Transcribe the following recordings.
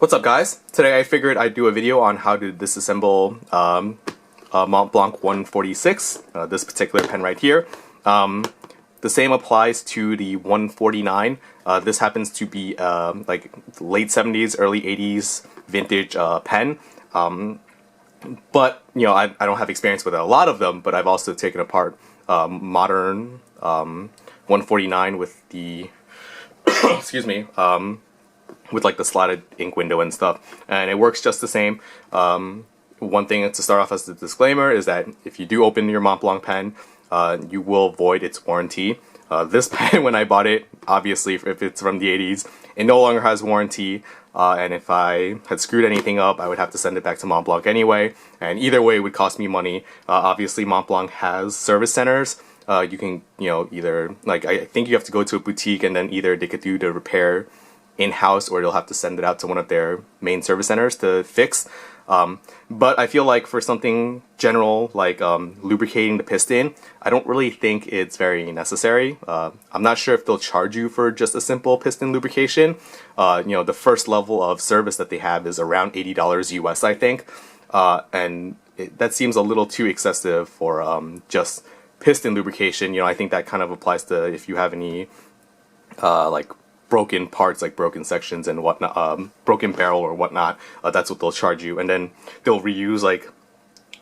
What's up, guys? Today I figured I'd do a video on how to disassemble Montblanc 146, this particular pen right here. The same applies to the 149. This happens to be like late 70s, early 80s vintage pen. But you know, I don't have experience with a lot of them, but I've also taken apart modern 149 with the excuse me, with like the slotted ink window and stuff, and it works just the same. One thing to start off as a disclaimer is that if you do open your Montblanc pen, you will void its warranty. This pen, when I bought it, obviously if it's from the 80s, it no longer has warranty, and if I had screwed anything up, I would have to send it back to Montblanc anyway, and either way it would cost me money. Obviously Montblanc has service centers. You can, you know, either, like, I think you have to go to a boutique and then either they could do the repair in-house or you'll have to send it out to one of their main service centers to fix. But I feel like for something general like lubricating the piston, I don't really think it's very necessary. I'm not sure if they'll charge you for just a simple piston lubrication. You know, the first level of service that they have is around $80 US, I think. And that seems a little too excessive for just piston lubrication. You know, I think that kind of applies to if you have any like broken parts, like broken sections and whatnot, broken barrel or whatnot. That's what they'll charge you, and then they'll reuse like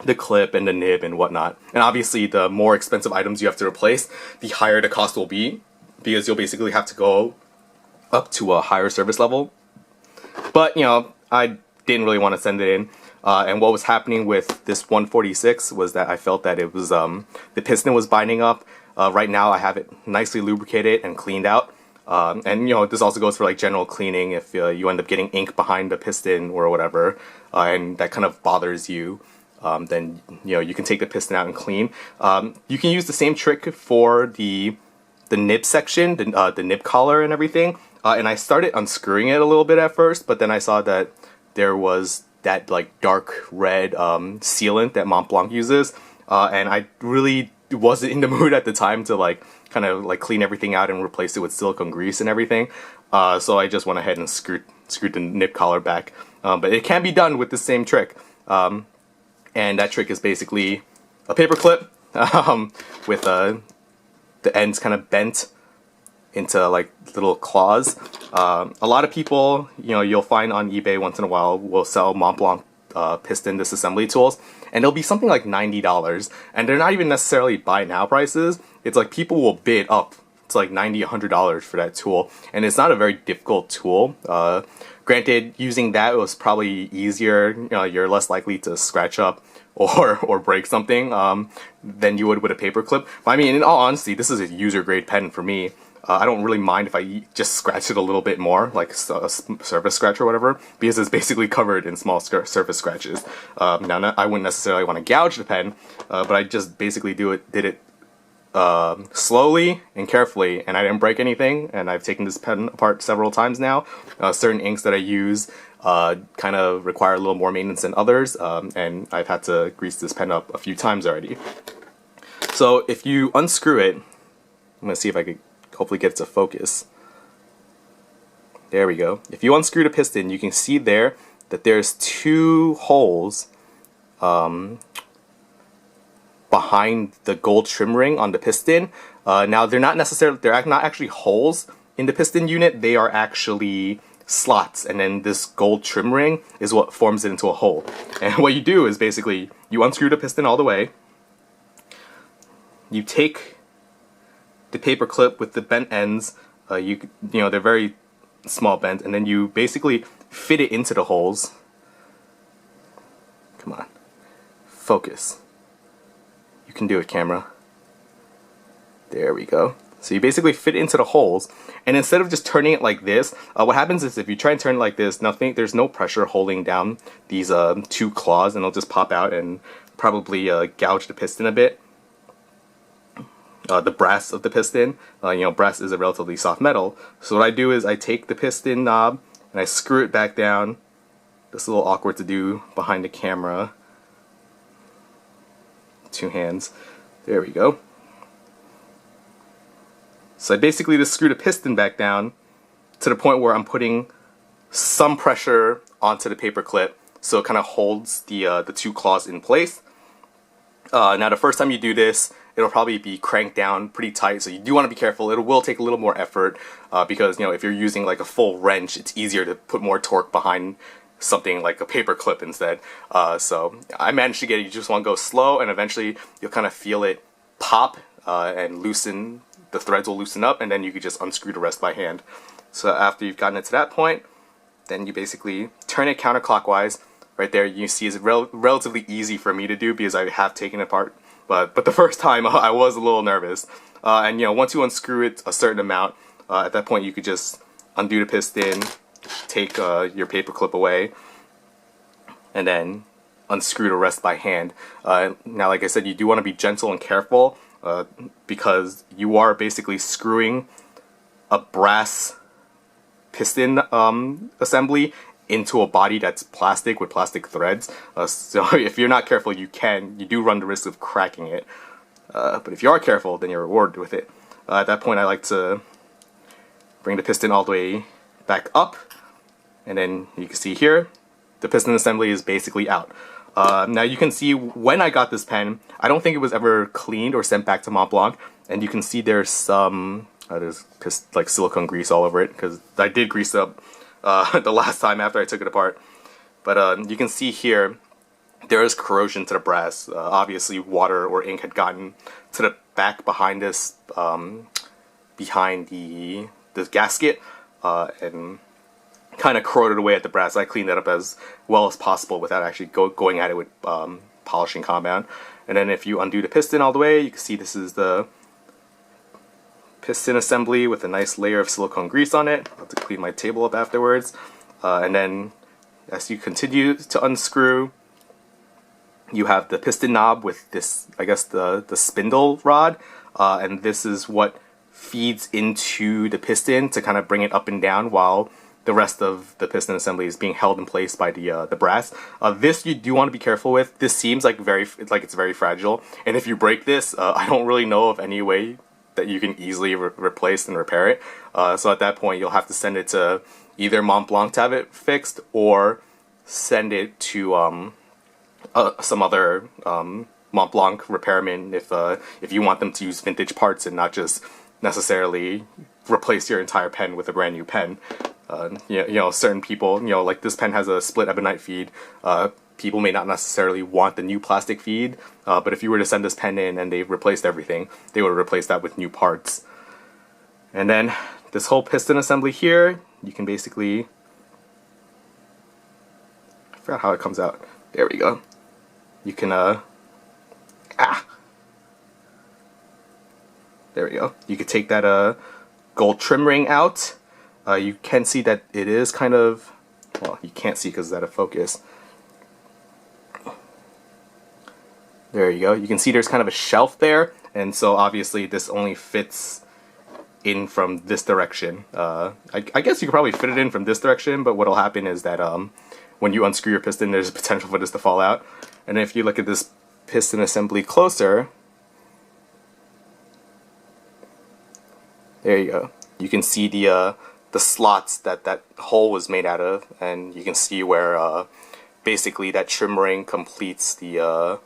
the clip and the nib and whatnot. And obviously the more expensive items you have to replace, the higher the cost will be, because you'll basically have to go up to a higher service level. But you know, I didn't really want to send it in. And what was happening with this 146 was that I felt that it was the piston was binding up. Right now I have it nicely lubricated and cleaned out. And you know, this also goes for like general cleaning if you end up getting ink behind the piston or whatever, and that kind of bothers you. Then you know, you can take the piston out and clean. You can use the same trick for the nib section, the nib collar and everything. And I started unscrewing it a little bit at first, but then I saw that there was that like dark red sealant that Montblanc uses, and I really wasn't in the mood at the time to like kind of like clean everything out and replace it with silicone grease and everything. So I just went ahead and screwed the nib collar back. But it can be done with the same trick, and that trick is basically a paper clip with the ends kind of bent into like little claws. A lot of people, you know, you'll find on eBay once in a while will sell Montblanc piston disassembly tools, and they'll be something like $90, and they're not even necessarily buy now prices. It's like people will bid up to like $90, $100 for that tool, and it's not a very difficult tool. Granted, using that was probably easier. You know, you're less likely to scratch up or break something than you would with a paper clip. But I mean, in all honesty, this is a user grade pen for me. I don't really mind if I just scratch it a little bit more, like a surface scratch or whatever, because it's basically covered in small surface scratches. Now, I wouldn't necessarily want to gouge the pen, but I just basically did it slowly and carefully, and I didn't break anything, and I've taken this pen apart several times now. Certain inks that I use kind of require a little more maintenance than others, and I've had to grease this pen up a few times already. So if you unscrew it, I'm going to see if I could hopefully get it to focus. There we go. If you unscrew the piston, you can see there that there's two holes behind the gold trim ring on the piston. Now they're not actually holes in the piston unit. They are actually slots, and then this gold trim ring is what forms it into a hole. And what you do is basically you unscrew the piston all the way. You take the paper clip with the bent ends, you know, they're very small bent, and then you basically fit it into the holes. Come on, focus. You can do it, camera. There we go. So you basically fit it into the holes, and instead of just turning it like this, what happens is if you try and turn it like this, there's no pressure holding down these two claws, and they'll just pop out and probably gouge the piston a bit. The brass of the piston, you know, brass is a relatively soft metal. So what I do is I take the piston knob and I screw it back down. This is a little awkward to do behind the camera. Two hands. There we go. So I basically just screw the piston back down to the point where I'm putting some pressure onto the paper clip, so it kind of holds the two claws in place. Now the first time you do this, it'll probably be cranked down pretty tight, so you do want to be careful. It will take a little more effort because, you know, if you're using like a full wrench, it's easier to put more torque behind something like a paper clip instead. So I managed to get it. You just want to go slow, and eventually you'll kind of feel it pop and loosen. The threads will loosen up, and then you could just unscrew the rest by hand. So after you've gotten it to that point, then you basically turn it counterclockwise. Right there, you see it's relatively easy for me to do because I have taken it apart. But the first time I was a little nervous. And you know, once you unscrew it a certain amount, at that point you could just undo the piston, take your paper clip away, and then unscrew the rest by hand. Now, like I said, you do want to be gentle and careful because you are basically screwing a brass piston assembly into a body that's plastic with plastic threads. So if you're not careful, you do run the risk of cracking it. But if you are careful, then you're rewarded with it. At that point, I like to bring the piston all the way back up, and then you can see here, the piston assembly is basically out. Now you can see when I got this pen, I don't think it was ever cleaned or sent back to Montblanc, and you can see there's some there's like silicone grease all over it because I did grease up the last time after I took it apart. But you can see here there is corrosion to the brass. Obviously water or ink had gotten to the back behind this, behind the gasket, and kind of corroded away at the brass. I cleaned that up as well as possible without actually going at it with polishing compound. And then if you undo the piston all the way, you can see this is the piston assembly with a nice layer of silicone grease on it. I'll have to clean my table up afterwards. And then as you continue to unscrew, you have the piston knob with this, I guess, the spindle rod, and this is what feeds into the piston to kind of bring it up and down while the rest of the piston assembly is being held in place by the brass. This you do want to be careful with. This seems like it's very fragile, and if you break this, I don't really know of any way that you can easily replace and repair it. So at that point, you'll have to send it to either Montblanc to have it fixed, or send it to some other Montblanc repairman if you want them to use vintage parts and not just necessarily replace your entire pen with a brand new pen. You know, certain people, you know, like this pen has a split ebonite feed. People may not necessarily want the new plastic feed, but if you were to send this pen in and they've replaced everything, they would replace that with new parts. And then this whole piston assembly here, you can basically, I forgot how it comes out. There we go. You can, there we go. You could take that gold trim ring out. You can see that it is kind of, well, you can't see because it's out of focus. There you go. You can see there's kind of a shelf there, and so obviously this only fits in from this direction. I guess you could probably fit it in from this direction, but what'll happen is that when you unscrew your piston, there's a potential for this to fall out. And if you look at this piston assembly closer, there you go. You can see the slots that hole was made out of, and you can see where basically that trim ring completes the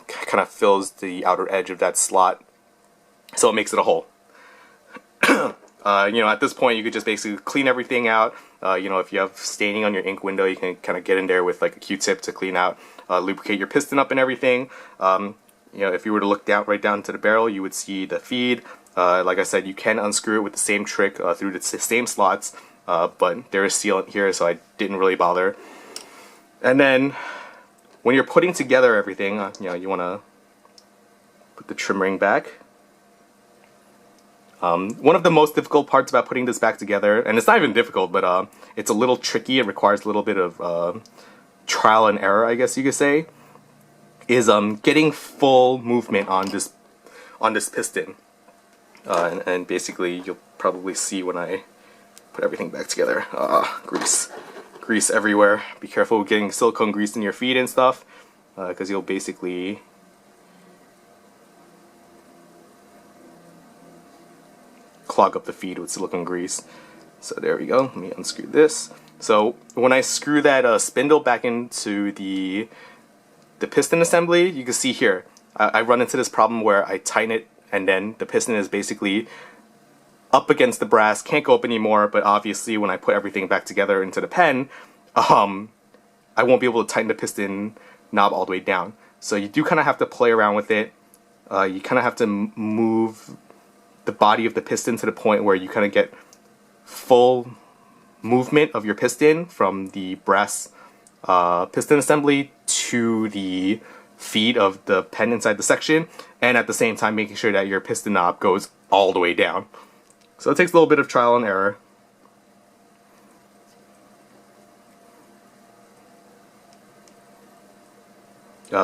kind of fills the outer edge of that slot, so it makes it a hole. You know, at this point you could just basically clean everything out. You know, if you have staining on your ink window, you can kind of get in there with like a Q-tip to clean out, lubricate your piston up and everything. You know, if you were to look down right down to the barrel, you would see the feed. Like I said, you can unscrew it with the same trick through the same slots, but there is sealant here, so I didn't really bother. And then when you're putting together everything, you know, you want to put the trim ring back. One of the most difficult parts about putting this back together, and it's not even difficult, but it's a little tricky, it requires a little bit of trial and error, I guess you could say, is getting full movement on this piston. And basically you'll probably see when I put everything back together. Grease everywhere. Be careful with getting silicone grease in your feed and stuff, because you'll basically clog up the feed with silicone grease. So there we go. Let me unscrew this. So when I screw that spindle back into the piston assembly, you can see here, I run into this problem where I tighten it and then the piston is basically up against the brass, can't go up anymore, but obviously when I put everything back together into the pen, I won't be able to tighten the piston knob all the way down. So you do kind of have to play around with it. You kind of have to move the body of the piston to the point where you kind of get full movement of your piston from the brass piston assembly to the feed of the pen inside the section, and at the same time making sure that your piston knob goes all the way down. So it takes a little bit of trial and error.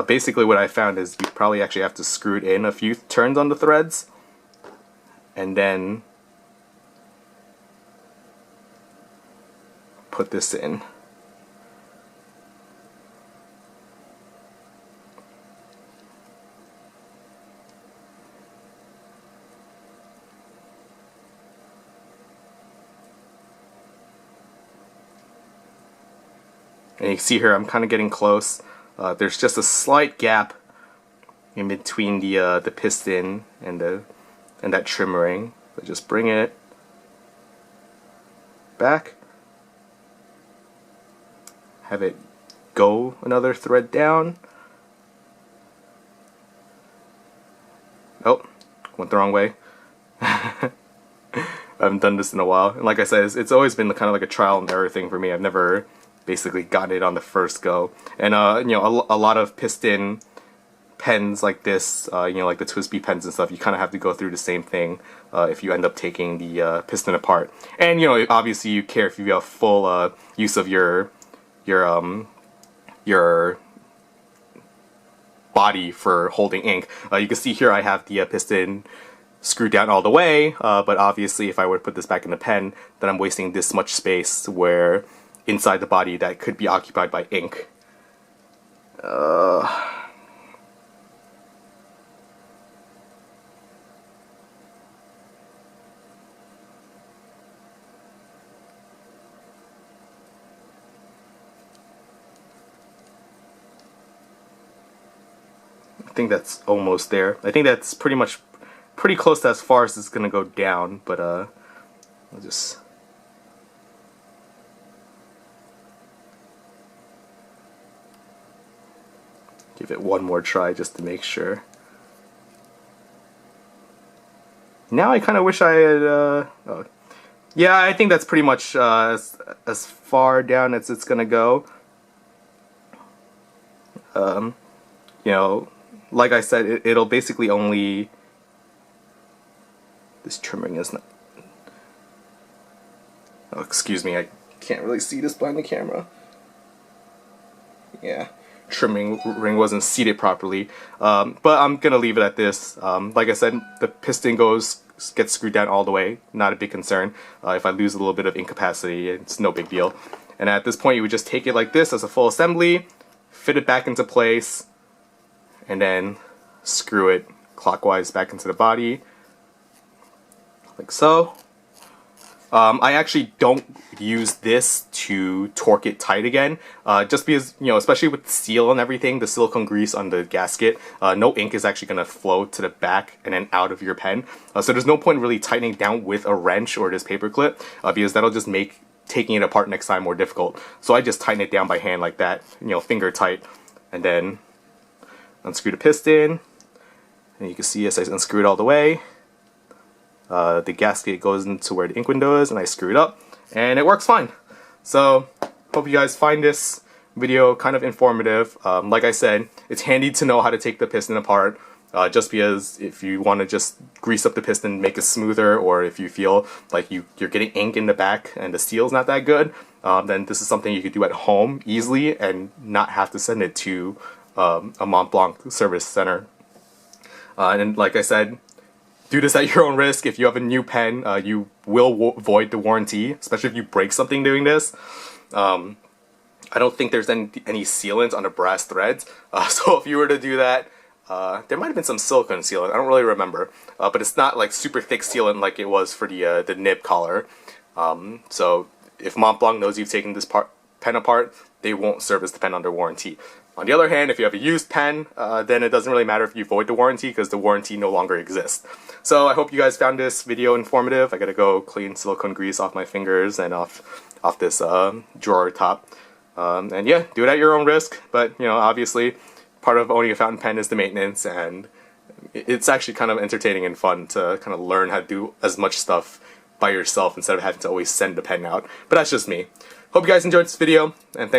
Basically what I found is you probably actually have to screw it in a few turns on the threads, and then put this in. And you can see here I'm kind of getting close. There's just a slight gap in between the piston and that trim ring. So just bring it back, have it go another thread down. Oh, went the wrong way. I haven't done this in a while, and like I said, it's always been kind of like a trial and error thing for me. I've never basically gotten it on the first go. And you know, a lot of piston pens like this, you know, like the Twisby pens and stuff, you kind of have to go through the same thing if you end up taking the piston apart. And you know, obviously you care if you have full use of your body for holding ink. You can see here I have the piston screwed down all the way, but obviously if I were to put this back in the pen, then I'm wasting this much space where inside the body that could be occupied by ink. I think that's almost there. I think that's pretty close to as far as it's gonna go down, but I'll just give it one more try just to make sure. Now I kind of wish I had, oh. Yeah, I think that's pretty much as far down as it's gonna go. You know, like I said, it'll basically only, this trimming is not, oh, excuse me, I can't really see this behind the camera. Yeah, trimming ring wasn't seated properly, but I'm gonna leave it at this. Like I said, the piston gets screwed down all the way, not a big concern. If I lose a little bit of ink capacity, it's no big deal. And at this point you would just take it like this as a full assembly, fit it back into place, and then screw it clockwise back into the body, like so. I actually don't use this to torque it tight again, just because, you know, especially with the seal and everything, the silicone grease on the gasket, no ink is actually going to flow to the back and then out of your pen. So there's no point really tightening down with a wrench or this paper clip, because that'll just make taking it apart next time more difficult. So I just tighten it down by hand like that, you know, finger tight, and then unscrew the piston, and you can see as I unscrew it all the way, the gasket goes into where the ink window is, and I screw it up, and it works fine. So, hope you guys find this video kind of informative. Like I said, it's handy to know how to take the piston apart, just because if you want to just grease up the piston, make it smoother, or if you feel like you're getting ink in the back and the seal's not that good, then this is something you could do at home easily and not have to send it to a Montblanc service center. And like I said, do this at your own risk. If you have a new pen, you will void the warranty, especially if you break something doing this. I don't think there's any sealant on the brass threads, so if you were to do that, there might have been some silicone sealant, I don't really remember, but it's not like super thick sealant like it was for the nib collar. So if Montblanc knows you've taken this pen apart, they won't service the pen under warranty. On the other hand, if you have a used pen, then it doesn't really matter if you void the warranty because the warranty no longer exists. So I hope you guys found this video informative. I gotta go clean silicone grease off my fingers and off this drawer top. And yeah, do it at your own risk, but you know, obviously part of owning a fountain pen is the maintenance, and it's actually kind of entertaining and fun to kind of learn how to do as much stuff by yourself instead of having to always send the pen out. But that's just me. Hope you guys enjoyed this video, and thanks